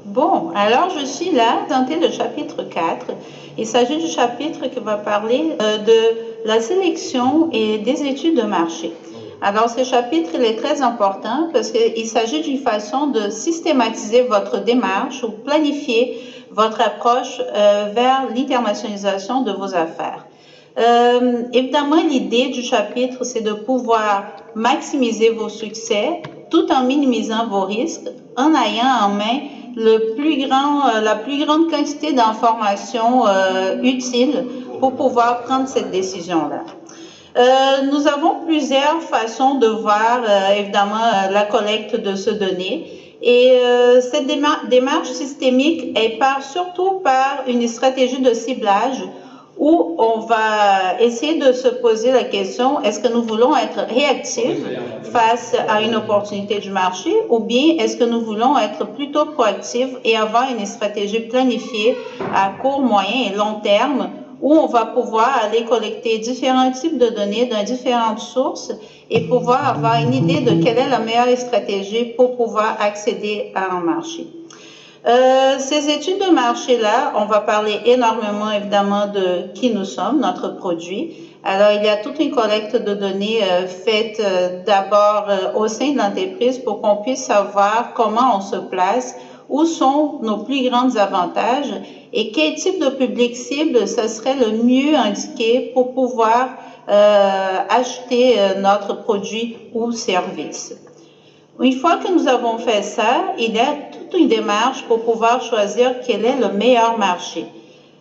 Bon, alors je suis là, présenter le chapitre 4. Il s'agit du chapitre qui va parler de la sélection et des études de marché. Alors ce chapitre, il est très important parce qu'il s'agit d'une façon de systématiser votre démarche ou planifier votre approche vers l'internationalisation de vos affaires. Évidemment, l'idée du chapitre, c'est de pouvoir maximiser vos succès tout en minimisant vos risques, en ayant en main la plus grande quantité d'informations utiles pour pouvoir prendre cette décision-là. Nous avons plusieurs façons de voir, évidemment, la collecte de ces données. Et cette démarche systémique, elle part surtout par une stratégie de ciblage où on va essayer de se poser la question, est-ce que nous voulons être réactifs face à une opportunité du marché ou bien est-ce que nous voulons être plutôt proactifs et avoir une stratégie planifiée à court, moyen et long terme où on va pouvoir aller collecter différents types de données dans différentes sources et pouvoir avoir une idée de quelle est la meilleure stratégie pour pouvoir accéder à un marché. Ces études de marché-là, on va parler énormément évidemment de qui nous sommes, notre produit. Alors, il y a toute une collecte de données faite d'abord au sein de l'entreprise pour qu'on puisse savoir comment on se place, où sont nos plus grands avantages et quel type de public cible ce serait le mieux indiqué pour pouvoir acheter notre produit ou service. Une fois que nous avons fait ça, il y a toute une démarche pour pouvoir choisir quel est le meilleur marché.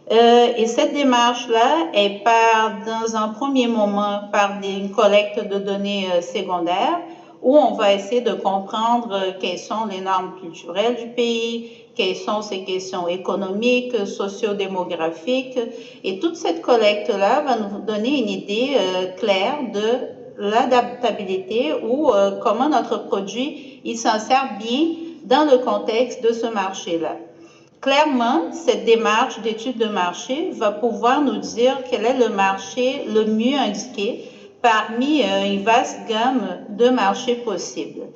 Et cette démarche-là, elle part dans un premier moment par une collecte de données secondaires où on va essayer de comprendre quelles sont les normes culturelles du pays, quelles sont ces questions économiques, sociodémographiques. Et toute cette collecte-là va nous donner une idée claire de l'adaptabilité ou comment notre produit il s'en sert bien dans le contexte de ce marché-là. Clairement, cette démarche d'étude de marché va pouvoir nous dire quel est le marché le mieux indiqué parmi une vaste gamme de marchés possibles.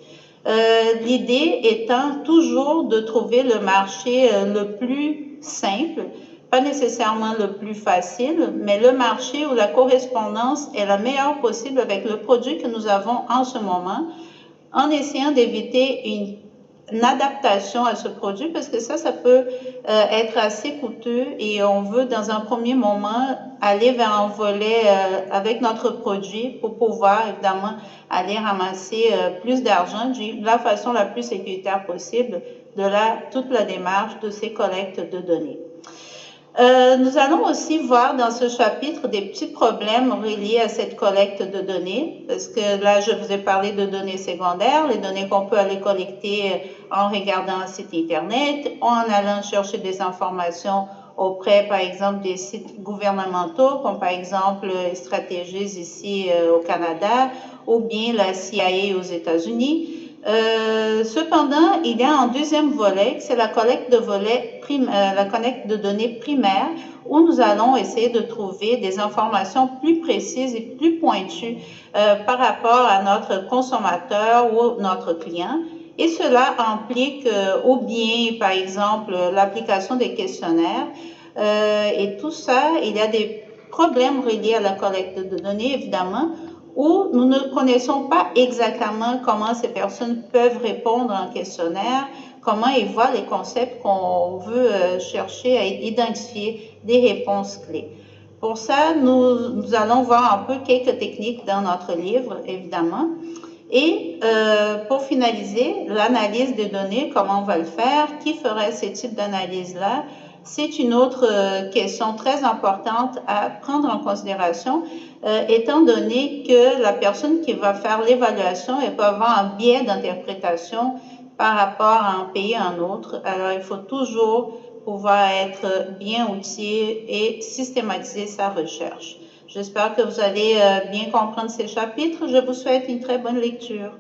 L'idée étant toujours de trouver le marché le plus simple, pas nécessairement le plus facile, mais le marché où la correspondance est la meilleure possible avec le produit que nous avons en ce moment, en essayant d'éviter une adaptation à ce produit parce que ça peut être assez coûteux et on veut dans un premier moment aller vers un volet avec notre produit pour pouvoir évidemment aller ramasser plus d'argent de la façon la plus sécuritaire possible de toute la démarche de ces collectes de données. Nous allons aussi voir dans ce chapitre des petits problèmes reliés à cette collecte de données, parce que là, je vous ai parlé de données secondaires, les données qu'on peut aller collecter en regardant un site Internet, en allant chercher des informations auprès, par exemple, des sites gouvernementaux, comme par exemple Stratégies ici au Canada, ou bien la CIA aux États-Unis. Cependant, il y a un deuxième volet, c'est la collecte de données primaires, où nous allons essayer de trouver des informations plus précises et plus pointues par rapport à notre consommateur ou notre client. Et cela implique ou bien, par exemple, l'application des questionnaires. Et tout ça, il y a des problèmes reliés à la collecte de données, évidemment, où nous ne connaissons pas exactement comment ces personnes peuvent répondre à un questionnaire, comment ils voient les concepts qu'on veut chercher à identifier des réponses clés. Pour ça, nous allons voir un peu quelques techniques dans notre livre, évidemment. Et pour finaliser, l'analyse des données, comment on va le faire, qui ferait ces types d'analyse-là, c'est une autre question très importante à prendre en considération, étant donné que la personne qui va faire l'évaluation, elle peut avoir un biais d'interprétation par rapport à un pays à un autre. Alors, il faut toujours pouvoir être bien outillé et systématiser sa recherche. J'espère que vous allez bien comprendre ces chapitres. Je vous souhaite une très bonne lecture.